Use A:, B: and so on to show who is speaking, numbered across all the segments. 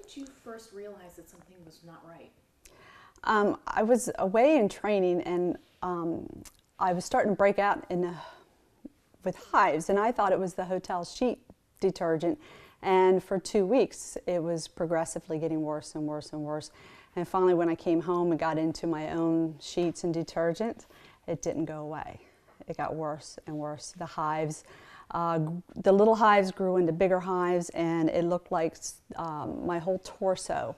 A: did you first realize that something was not right?
B: I was away in training, and I was starting to break out with hives, and I thought it was the hotel sheet detergent. And for 2 weeks, it was progressively getting worse and worse and worse. And finally, when I came home and got into my own sheets and detergent, it didn't go away. It got worse and worse. The hives, the little hives grew into bigger hives, and it looked like my whole torso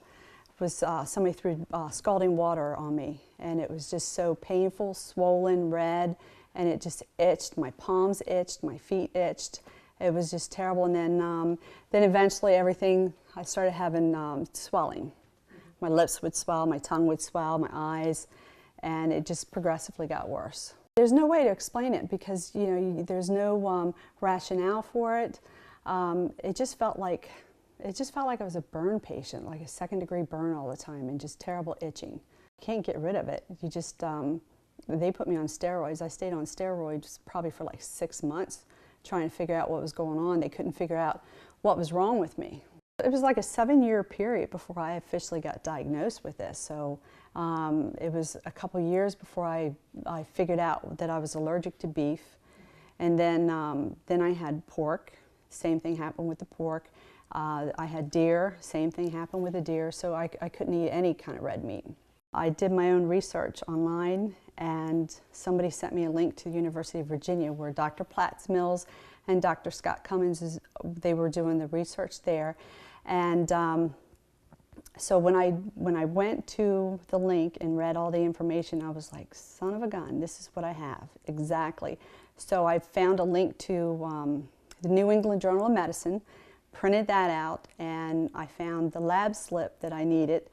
B: was somebody threw scalding water on me, and it was just so painful, swollen, red, and it just itched. My palms itched, my feet itched. It was just terrible. And then eventually everything, I started having swelling. My lips would swell, my tongue would swell, my eyes, and it just progressively got worse. There's no way to explain it because there's no rationale for it. It just felt like I was a burn patient, like a second-degree burn all the time, and just terrible itching. You can't get rid of it. You just they put me on steroids. I stayed on steroids probably for like 6 months, trying to figure out what was going on. They couldn't figure out what was wrong with me. It was like a 7-year period before I officially got diagnosed with this. So it was a couple years before I figured out that I was allergic to beef. And then I had pork. Same thing happened with the pork. I had deer. Same thing happened with the deer. So I couldn't eat any kind of red meat. I did my own research online, and somebody sent me a link to the University of Virginia where Dr. Platts Mills and Dr. Scott Cummins, they were doing the research there. And so when I went to the link and read all the information, I was like, son of a gun, this is what I have, exactly. So I found a link to the New England Journal of Medicine, printed that out, and I found the lab slip that I needed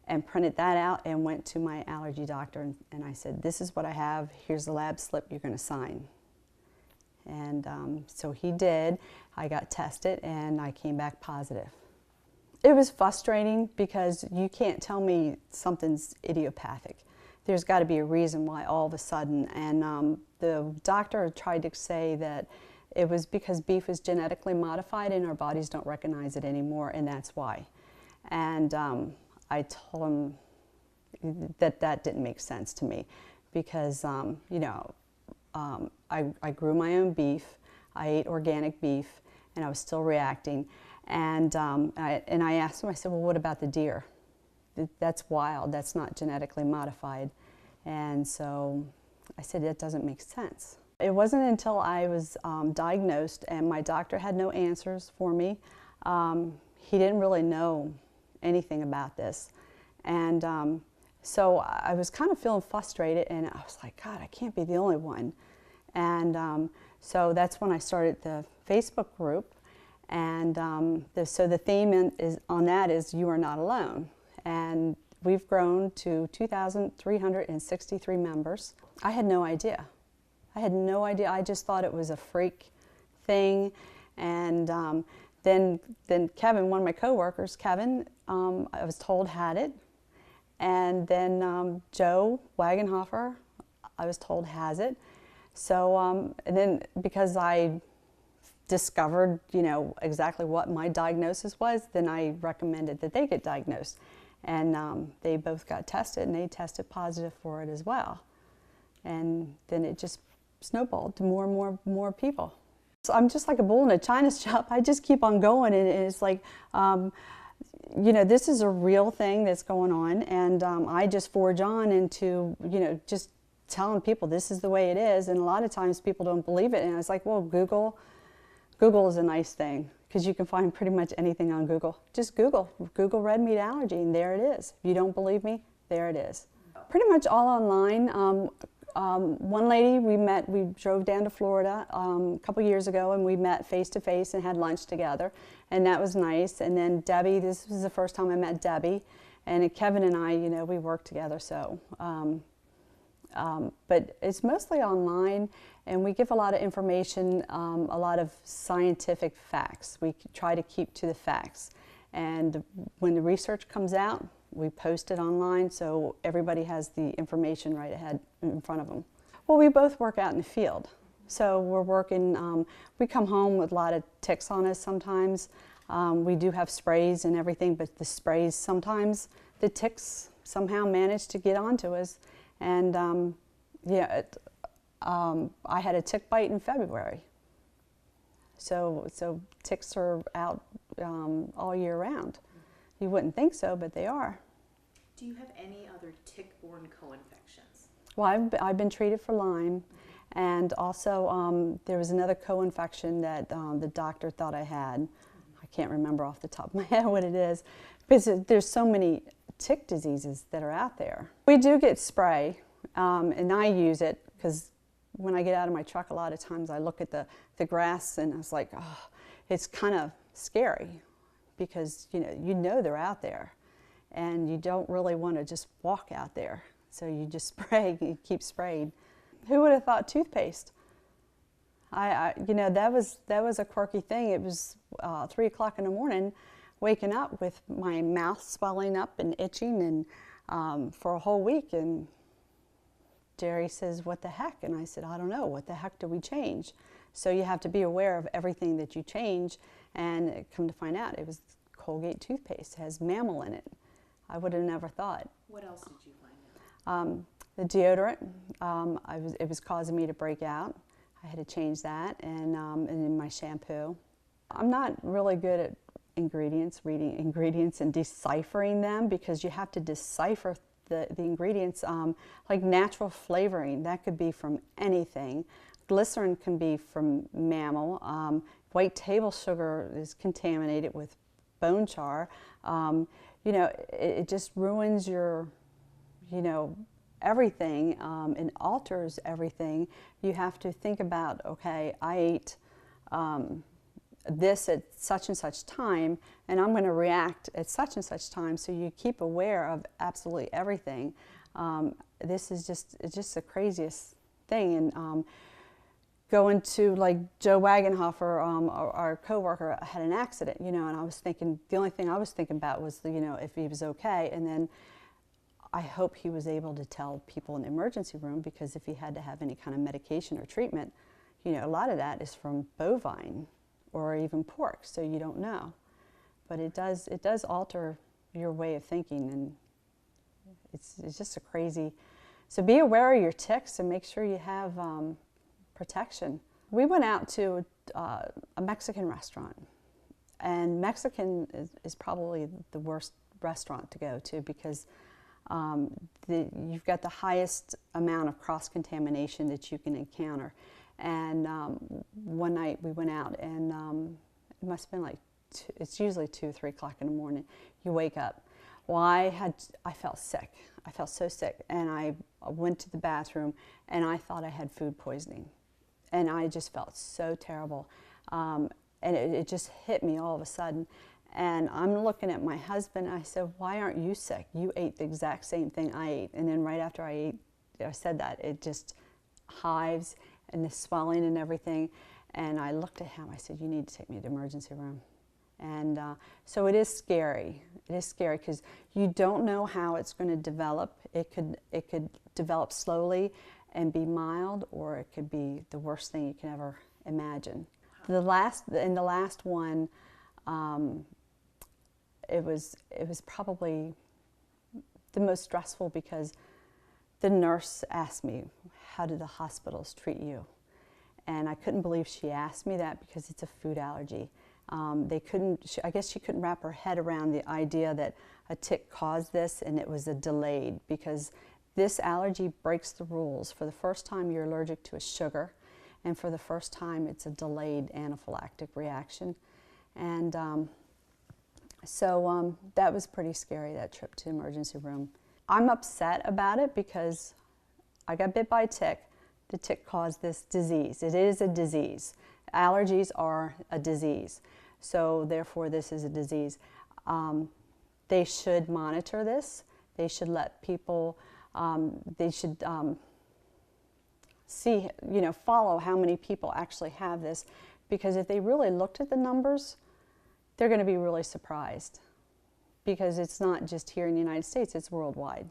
B: and printed that out and went to my allergy doctor and I said, this is what I have, here's the lab slip you're going to sign. And so he did. I got tested and I came back positive. It was frustrating because you can't tell me something's idiopathic. There's got to be a reason why all of a sudden. And the doctor tried to say that it was because beef is genetically modified and our bodies don't recognize it anymore, and that's why. And I told him that didn't make sense to me because, I grew my own beef, I ate organic beef, and I was still reacting. And I asked him, I said, well, what about the deer? That's wild, that's not genetically modified. And so I said, that doesn't make sense. It wasn't until I was diagnosed and my doctor had no answers for me. He didn't really know anything about this. And so I was kind of feeling frustrated, and I was like, God, I can't be the only one. And so that's when I started the Facebook group. And so the theme on that is You Are Not Alone. And we've grown to 2,363 members. I had no idea. I had no idea. I just thought it was a freak thing. And then Kevin, one of my coworkers, Kevin, I was told had it. And then Joe Wagenhofer, I was told has it. So, and then because I discovered, exactly what my diagnosis was, then I recommended that they get diagnosed. And they both got tested, and they tested positive for it as well. And then it just snowballed to more and more people. So I'm just like a bull in a china shop. I just keep on going, and it's like, this is a real thing that's going on, and I just forge on into, just telling people this is the way it is, and a lot of times people don't believe it, and it's like, well, Google is a nice thing, because you can find pretty much anything on Google. Just Google red meat allergy, and there it is. If you don't believe me, there it is. Pretty much all online. One lady we drove down to Florida a couple years ago, and we met face to face and had lunch together, and that was nice. And then Debbie, this was the first time I met Debbie, and Kevin and I, we worked together, so. But it's mostly online, and we give a lot of information, a lot of scientific facts. We try to keep to the facts. And when the research comes out, we post it online so everybody has the information right ahead in front of them. Well, we both work out in the field. So we're working, we come home with a lot of ticks on us sometimes. We do have sprays and everything, but the sprays, sometimes the ticks somehow manage to get onto us. And I had a tick bite in February. So ticks are out all year round. You wouldn't think so, but they are.
A: Do you have any other tick-borne co-infections?
B: Well, I've been treated for Lyme, and also there was another co-infection that the doctor thought I had. I can't remember off the top of my head what it is, because there's so many tick diseases that are out there. We do get spray, and I use it because when I get out of my truck, a lot of times I look at the grass and I was like, oh, it's kind of scary because you know they're out there. And you don't really want to just walk out there. So you just spray, you keep sprayed. Who would have thought toothpaste? That was a quirky thing. It was 3 o'clock in the morning, waking up with my mouth swelling up and itching and for a whole week. And Jerry says, what the heck? And I said, I don't know. What the heck do we change? So you have to be aware of everything that you change. And come to find out, it was Colgate toothpaste. It has mammal in it. I would have never thought.
A: What else did you find out?
B: The deodorant, it was causing me to break out. I had to change that, and in my shampoo. I'm not really good at ingredients, reading ingredients and deciphering them, because you have to decipher the ingredients, like natural flavoring. That could be from anything. Glycerin can be from mammal. White table sugar is contaminated with bone char. It just ruins your, everything and alters everything. You have to think about, okay, I ate this at such and such time, and I'm going to react at such and such time. So you keep aware of absolutely everything. This is just the craziest thing. And going to, like, Joe Wagenhofer, our coworker, had an accident, and I was thinking, the only thing I was thinking about was, if he was okay. And then I hope he was able to tell people in the emergency room, because if he had to have any kind of medication or treatment, a lot of that is from bovine or even pork, so you don't know. But it does alter your way of thinking, and it's just a crazy. So be aware of your ticks and make sure you have protection. We went out to a Mexican restaurant, and Mexican is probably the worst restaurant to go to, because you've got the highest amount of cross-contamination that you can encounter. And one night we went out, and it must have been like it's usually 2 or 3 o'clock in the morning. You wake up. Well, I felt sick. I felt so sick, and I went to the bathroom, and I thought I had food poisoning. And I just felt so terrible. And it just hit me all of a sudden. And I'm looking at my husband, and I said, why aren't you sick? You ate the exact same thing I ate. And then right after I said that, it just hives and the swelling and everything. And I looked at him, I said, you need to take me to the emergency room. And so it is scary. It is scary because you don't know how it's going to develop. It could develop slowly and be mild, or it could be the worst thing you can ever imagine. The last one, it was probably the most stressful, because the nurse asked me, how do the hospitals treat you? And I couldn't believe she asked me that, because it's a food allergy. I guess she couldn't wrap her head around the idea that a tick caused this, and it was a delayed, because this allergy breaks the rules. For the first time, you're allergic to a sugar, and for the first time, it's a delayed anaphylactic reaction. And so that was pretty scary, that trip to the emergency room. I'm upset about it because I got bit by a tick. The tick caused this disease. It is a disease. Allergies are a disease. So therefore, this is a disease. They should monitor this. They should let people, they should see, follow how many people actually have this. Because if they really looked at the numbers, they're going to be really surprised. Because it's not just here in the United States, it's worldwide.